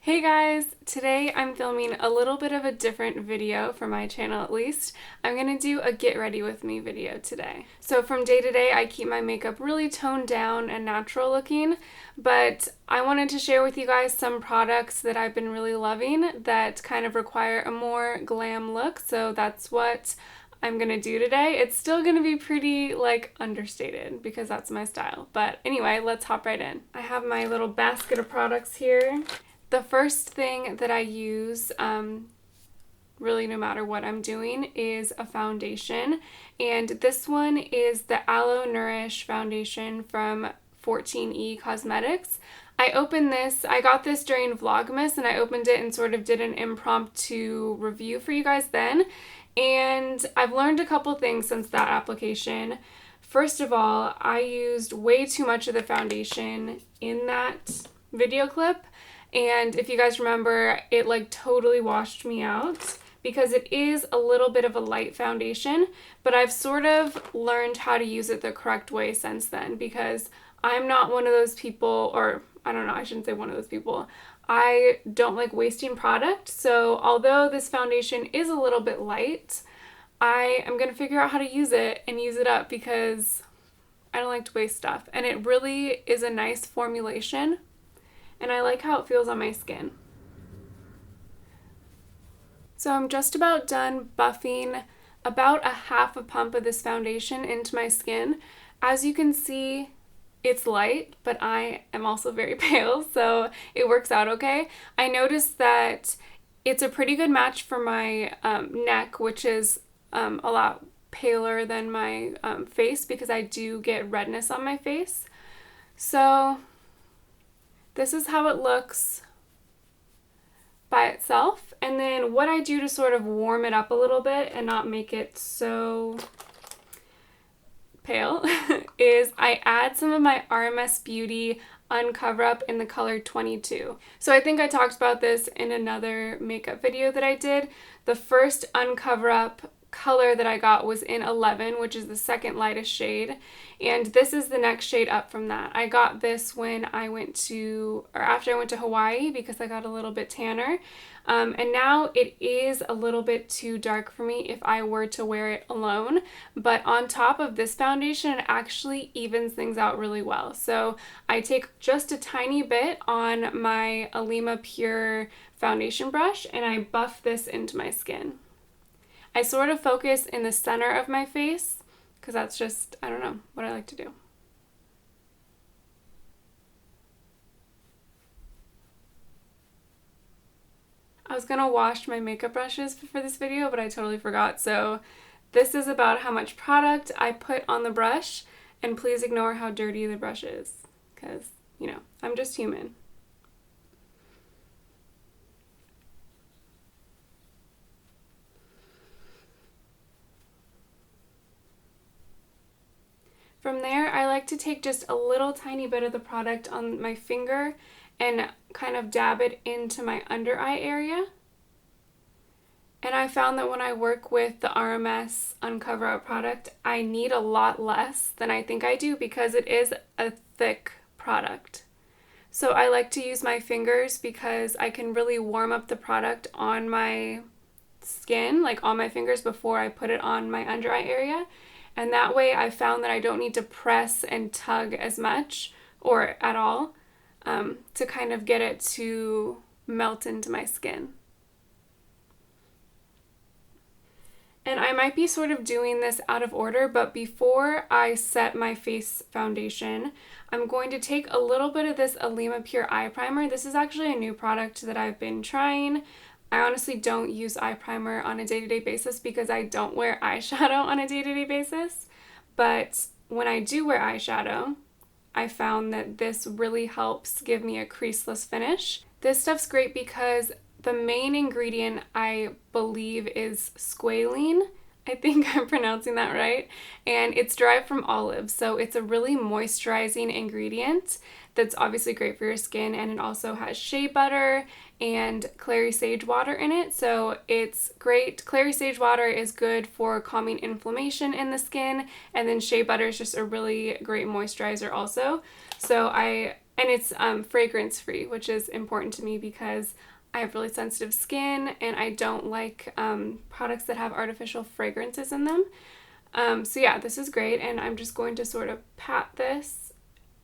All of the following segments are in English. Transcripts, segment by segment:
Hey guys! Today I'm filming a little bit of a different video for my channel at least. I'm gonna do a get ready with me video today. So from day to day I keep my makeup really toned down and natural looking, but I wanted to share with you guys some products that I've been really loving that kind of require a more glam look, so that's what I'm gonna do today. It's still gonna be pretty understated because that's my style, but anyway, let's hop right in. I have my little basket of products here. The first thing that I use, really no matter what I'm doing, is a foundation. And this one is the Aloe Nourish foundation from 14E Cosmetics. I got this during Vlogmas, and I opened it and sort of did an impromptu review for you guys then. And I've learned a couple things since that application. First of all, I used way too much of the foundation in that video clip. And if you guys remember, it totally washed me out because it is a little bit of a light foundation, but I've sort of learned how to use it the correct way since then because I'm not one of those people, or I don't know, I shouldn't say one of those people. I don't like wasting product, so although this foundation is a little bit light, I am going to figure out how to use it and use it up because I don't like to waste stuff. And it really is a nice formulation. And I like how it feels on my skin. So I'm just about done buffing about a half a pump of this foundation into my skin. As you can see, it's light, but I am also very pale, so it works out okay. I noticed that it's a pretty good match for my neck, which is a lot paler than my face because I do get redness on my face. So this is how it looks by itself. And then what I do to sort of warm it up a little bit and not make it so pale is I add some of my RMS Beauty Uncover Up in the color 22. So I think I talked about this in another makeup video that I did. The first Uncover Up color that I got was in 11, which is the second lightest shade, and this is the next shade up from that. I got this when I went to, or after I went to Hawaii because I got a little bit tanner, and now it is a little bit too dark for me if I were to wear it alone, but on top of this foundation it actually evens things out really well. So I take just a tiny bit on my Alima Pure foundation brush and I buff this into my skin. I sort of focus in the center of my face because that's just, I don't know, what I like to do. I was gonna wash my makeup brushes for this video, but I totally forgot. So this is about how much product I put on the brush, and please ignore how dirty the brush is because, you know, I'm just human. From there, I like to take just a little tiny bit of the product on my finger and kind of dab it into my under eye area. And I found that when I work with the RMS Uncover Up product, I need a lot less than I think I do because it is a thick product. So I like to use my fingers because I can really warm up the product on my skin, like on my fingers before I put it on my under eye area. And that way I found that I don't need to press and tug as much or at all to kind of get it to melt into my skin. And I might be sort of doing this out of order, but before I set my face foundation, I'm going to take a little bit of this Alima Pure Eye Primer. This is actually a new product that I've been trying. I honestly don't use eye primer on a day-to-day basis because I don't wear eyeshadow on a day-to-day basis. But when I do wear eyeshadow, I found that this really helps give me a creaseless finish. This stuff's great because the main ingredient, I believe, is squalene. I think I'm pronouncing that right. And it's derived from olives, so it's a really moisturizing ingredient that's obviously great for your skin, and it also has shea butter and clary sage water in it, so it's great. Clary sage water is good for calming inflammation in the skin, and then shea butter is just a really great moisturizer also. So I And it's fragrance free, which is important to me because I have really sensitive skin and I don't like products that have artificial fragrances in them. So yeah, this is great, and I'm just going to sort of pat this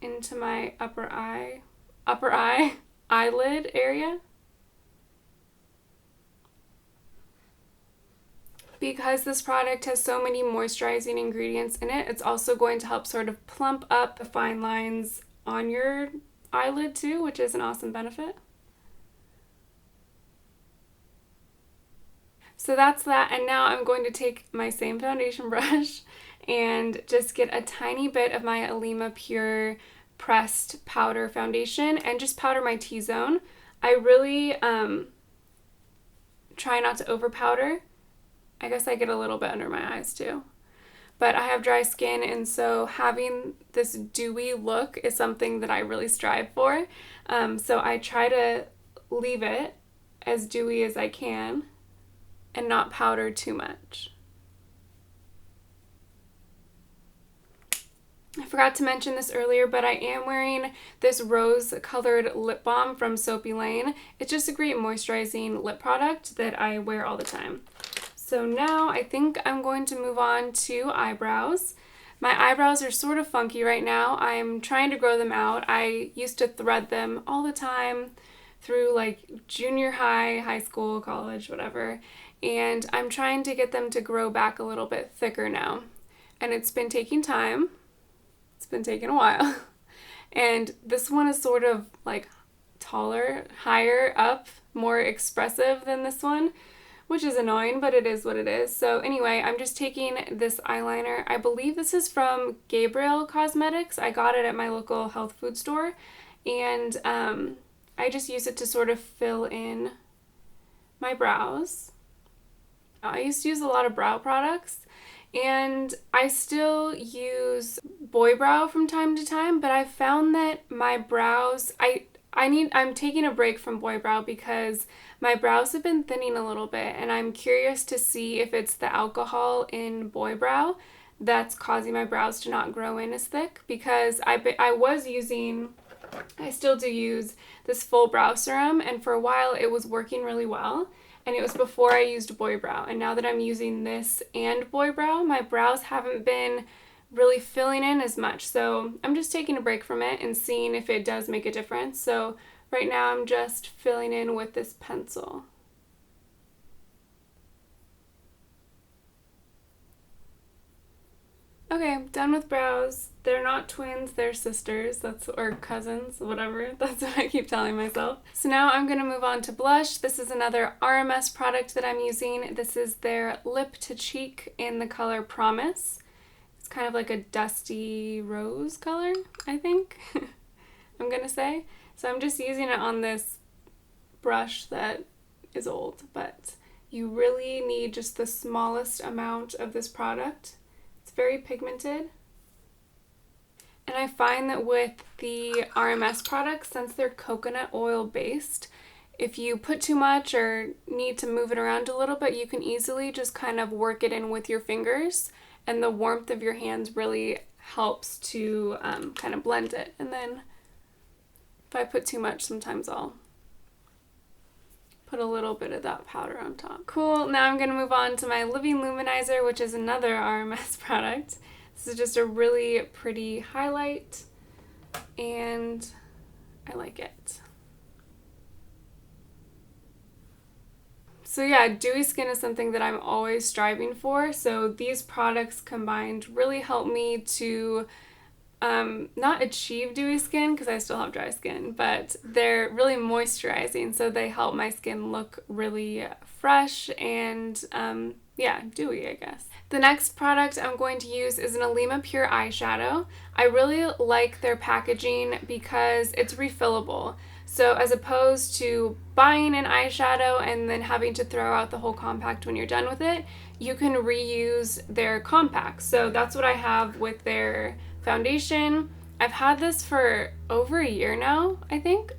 into my upper eye eyelid area. Because this product has so many moisturizing ingredients in it, it's also going to help sort of plump up the fine lines on your eyelid too, which is an awesome benefit. So that's that, and now I'm going to take my same foundation brush and just get a tiny bit of my Alima Pure pressed powder foundation and just powder my T-zone. I really try not to over powder. I guess I get a little bit under my eyes too. But I have dry skin, and so having this dewy look is something that I really strive for. So I try to leave it as dewy as I can and not powder too much. I forgot to mention this earlier, but I am wearing this rose-colored lip balm from Soapy Lane. It's just a great moisturizing lip product that I wear all the time. So now I think I'm going to move on to eyebrows. My eyebrows are sort of funky right now. I'm trying to grow them out. I used to thread them all the time through like junior high, high school, college, whatever. And I'm trying to get them to grow back a little bit thicker now. And it's been taking time. It's been taking a while. And this one is sort of like taller, higher up, more expressive than this one, which is annoying, but it is what it is. So anyway, I'm just taking this eyeliner. I believe this is from Gabriel Cosmetics. I got it at my local health food store, and I just use it to sort of fill in my brows. I used to use a lot of brow products, and I still use Boy Brow from time to time, but I've found that my brows, I'm taking a break from Boy Brow because my brows have been thinning a little bit, and I'm curious to see if it's the alcohol in Boy Brow that's causing my brows to not grow in as thick, because I still do use this full brow serum, and for a while it was working really well, and it was before I used Boy Brow, and now that I'm using this and Boy Brow, my brows haven't been really filling in as much, so I'm just taking a break from it and seeing if it does make a difference. So right now I'm just filling in with this pencil. Okay, done with brows. They're not twins, they're sisters, or cousins, whatever. That's what I keep telling myself. So now I'm going to move on to blush. This is another RMS product that I'm using. This is their Lip to Cheek in the color Promise. It's kind of like a dusty rose color, I think, I'm going to say. So I'm just using it on this brush that is old, but you really need just the smallest amount of this product. It's very pigmented. And I find that with the RMS products, since they're coconut oil based, if you put too much or need to move it around a little bit, you can easily just kind of work it in with your fingers, and the warmth of your hands really helps to kind of blend it. And then if I put too much, sometimes I'll put a little bit of that powder on top. Cool, now I'm going to move on to my Living Luminizer, which is another RMS product. This is just a really pretty highlight, and I like it. So yeah, dewy skin is something that I'm always striving for, so these products combined really help me to not achieve dewy skin, because I still have dry skin, but they're really moisturizing, so they help my skin look really fresh and yeah, dewy, I guess. The next product I'm going to use is an Alima Pure eyeshadow. I really like their packaging because it's refillable. So as opposed to buying an eyeshadow and then having to throw out the whole compact when you're done with it, you can reuse their compacts. So that's what I have with their foundation. I've had this for over a year now, I think,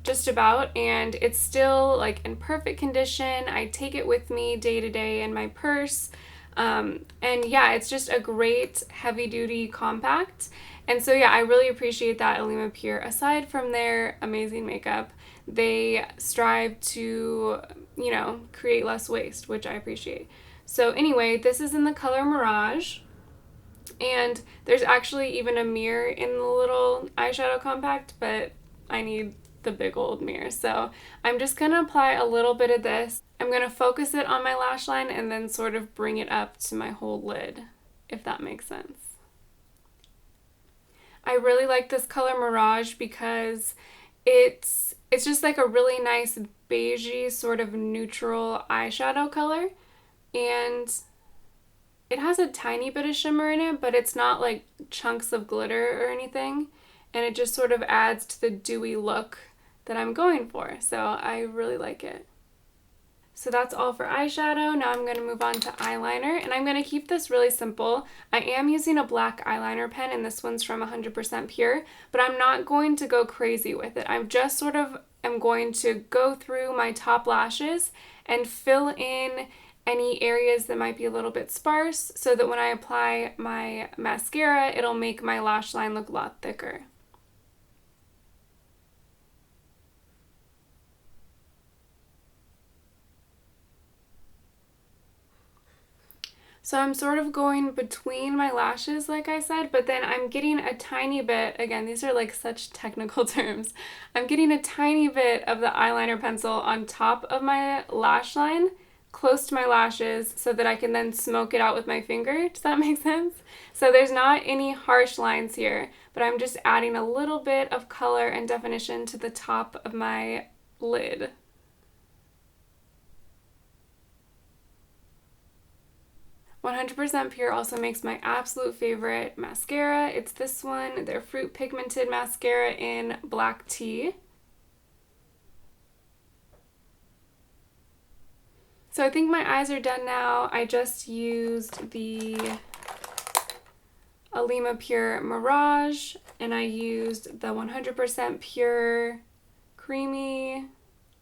just about, and it's still like in perfect condition. I take it with me day to day in my purse. And yeah, it's just a great heavy duty compact. And so yeah, I really appreciate that Alima Pure. Aside from their amazing makeup, they strive to, you know, create less waste, which I appreciate. So anyway, this is in the color Mirage. And there's actually even a mirror in the little eyeshadow compact, but I need the big old mirror. So I'm just going to apply a little bit of this. I'm going to focus it on my lash line and then sort of bring it up to my whole lid, if that makes sense. I really like this color Mirage because it's just like a really nice beigey sort of neutral eyeshadow color, and it has a tiny bit of shimmer in it, but it's not like chunks of glitter or anything, and it just sort of adds to the dewy look that I'm going for, so I really like it. So that's all for eyeshadow. Now I'm going to move on to eyeliner, and I'm going to keep this really simple. I am using a black eyeliner pen, and this one's from 100% Pure, but I'm not going to go crazy with it. I'm just sort of am going to go through my top lashes and fill in any areas that might be a little bit sparse so that when I apply my mascara, it'll make my lash line look a lot thicker. So I'm sort of going between my lashes, like I said, but then I'm getting a tiny bit, again, these are like such technical terms, I'm getting a tiny bit of the eyeliner pencil on top of my lash line, close to my lashes, so that I can then smoke it out with my finger. Does that make sense? So there's not any harsh lines here, but I'm just adding a little bit of color and definition to the top of my lid. "100% Pure" also makes my absolute favorite mascara. It's this one, their Fruit Pigmented Mascara in Black Tea. So I think my eyes are done now. I just used the Alima Pure Mirage, and I used the 100% Pure Creamy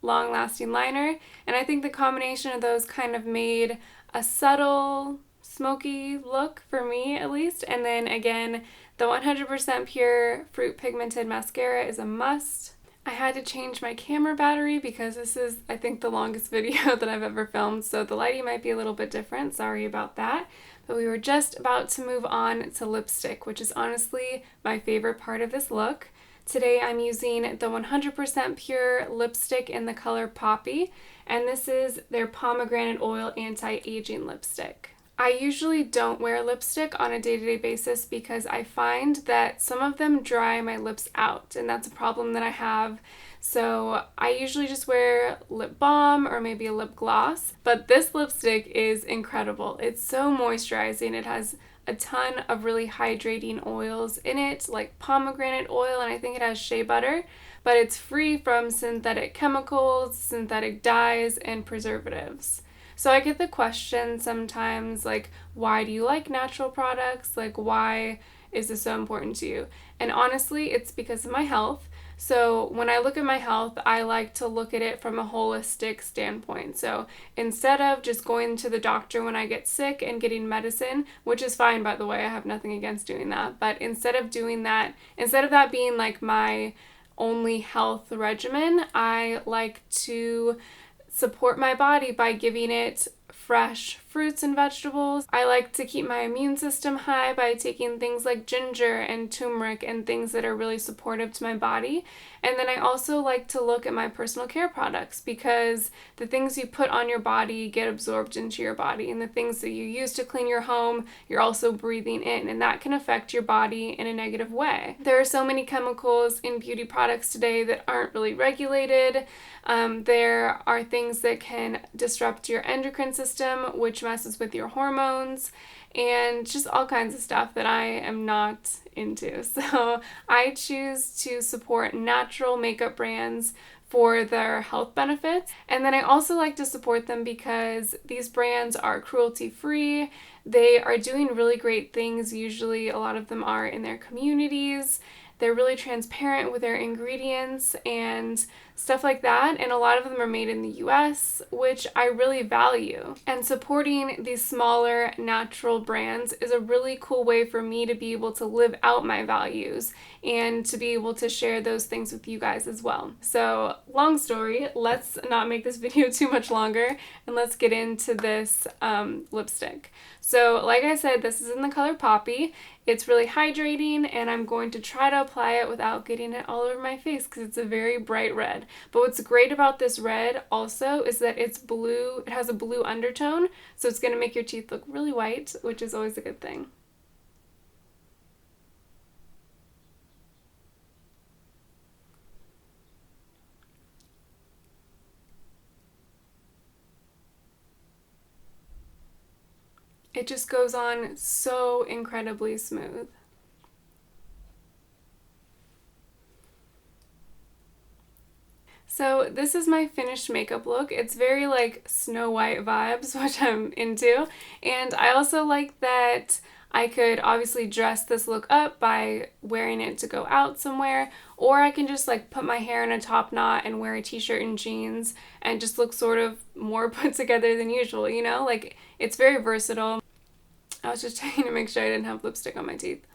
Long-Lasting Liner, and I think the combination of those kind of made a subtle smoky look for me, at least. And then again, the 100% Pure Fruit Pigmented Mascara is a must. I had to change my camera battery because this is, I think, the longest video that I've ever filmed, so the lighting might be a little bit different. Sorry about that. But we were just about to move on to lipstick, which is honestly my favorite part of this look. Today I'm using the 100% Pure lipstick in the color Poppy, and this is their Pomegranate Oil Anti-Aging Lipstick. I usually don't wear lipstick on a day-to-day basis because I find that some of them dry my lips out, and that's a problem that I have. So I usually just wear lip balm or maybe a lip gloss, but this lipstick is incredible. It's so moisturizing. It has a ton of really hydrating oils in it, like pomegranate oil, and I think it has shea butter, but it's free from synthetic chemicals, synthetic dyes, and preservatives. So I get the question sometimes, like, why do you like natural products? Like, why is this so important to you? And honestly, it's because of my health. So when I look at my health, I like to look at it from a holistic standpoint. So instead of just going to the doctor when I get sick and getting medicine, which is fine, by the way, I have nothing against doing that, but instead of doing that, instead of that being like my only health regimen, I like to support my body by giving it fresh fruits and vegetables. I like to keep my immune system high by taking things like ginger and turmeric and things that are really supportive to my body. And then I also like to look at my personal care products because the things you put on your body get absorbed into your body, and the things that you use to clean your home, you're also breathing in, and that can affect your body in a negative way. There are so many chemicals in beauty products today that aren't really regulated. There are things that can disrupt your endocrine system, which messes with your hormones, and just all kinds of stuff that I am not into. So I choose to support natural makeup brands for their health benefits. And then I also like to support them because these brands are cruelty-free. They are doing really great things. Usually a lot of them are in their communities. They're really transparent with their ingredients and stuff like that, and a lot of them are made in the US, which I really value. And supporting these smaller natural brands is a really cool way for me to be able to live out my values and to be able to share those things with you guys as well. So long story, let's not make this video too much longer and let's get into this lipstick. So like I said, this is in the color Poppy. It's really hydrating, and I'm going to try to apply it without getting it all over my face because it's a very bright red. But what's great about this red also is that it's blue. It has a blue undertone, so it's going to make your teeth look really white, which is always a good thing. It just goes on so incredibly smooth. So this is my finished makeup look. It's very like Snow White vibes, which I'm into. And I also like that I could obviously dress this look up by wearing it to go out somewhere, or I can just like put my hair in a top knot and wear a t-shirt and jeans and just look sort of more put together than usual, you know? Like, it's very versatile. I was just checking to make sure I didn't have lipstick on my teeth.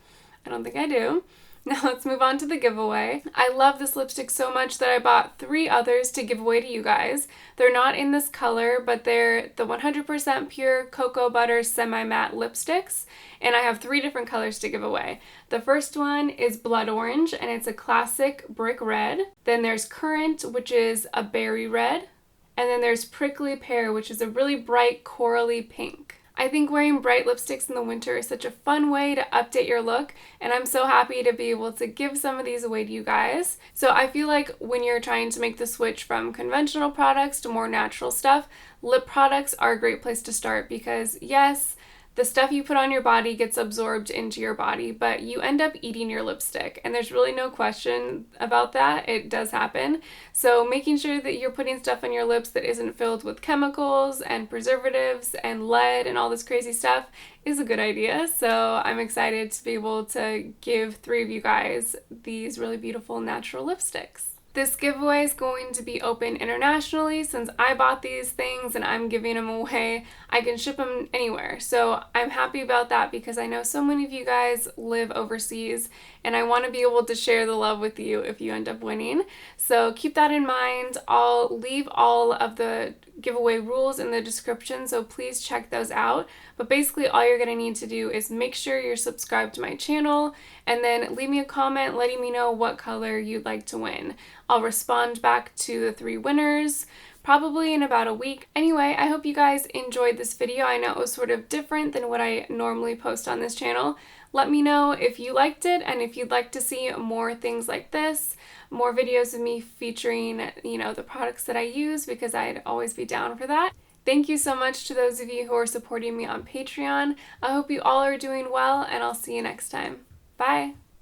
I don't think I do. Now let's move on to the giveaway. I love this lipstick so much that I bought 3 others to give away to you guys. They're not in this color, but they're the 100% pure cocoa butter semi-matte lipsticks, and I have 3 different colors to give away. The first one is blood orange, and it's a classic brick red. Then there's currant, which is a berry red. And then there's prickly pear, which is a really bright corally pink. I think wearing bright lipsticks in the winter is such a fun way to update your look, and I'm so happy to be able to give some of these away to you guys. So I feel like when you're trying to make the switch from conventional products to more natural stuff, lip products are a great place to start because yes, the stuff you put on your body gets absorbed into your body, but you end up eating your lipstick, and there's really no question about that. It does happen. So making sure that you're putting stuff on your lips that isn't filled with chemicals and preservatives and lead and all this crazy stuff is a good idea. So I'm excited to be able to give 3 of you guys these really beautiful natural lipsticks. This giveaway is going to be open internationally. Since I bought these things and I'm giving them away, I can ship them anywhere. So I'm happy about that because I know so many of you guys live overseas and I want to be able to share the love with you if you end up winning. So keep that in mind. I'll leave all of the giveaway rules in the description, so please check those out. But basically all you're going to need to do is make sure you're subscribed to my channel and then leave me a comment letting me know what color you'd like to win. I'll respond back to the 3 winners probably in about a week. Anyway, I hope you guys enjoyed this video. I know it was sort of different than what I normally post on this channel. Let me know if you liked it and if you'd like to see more things like this, more videos of me featuring, you know, the products that I use, because I'd always be down for that. Thank you so much to those of you who are supporting me on Patreon. I hope you all are doing well, and I'll see you next time. Bye!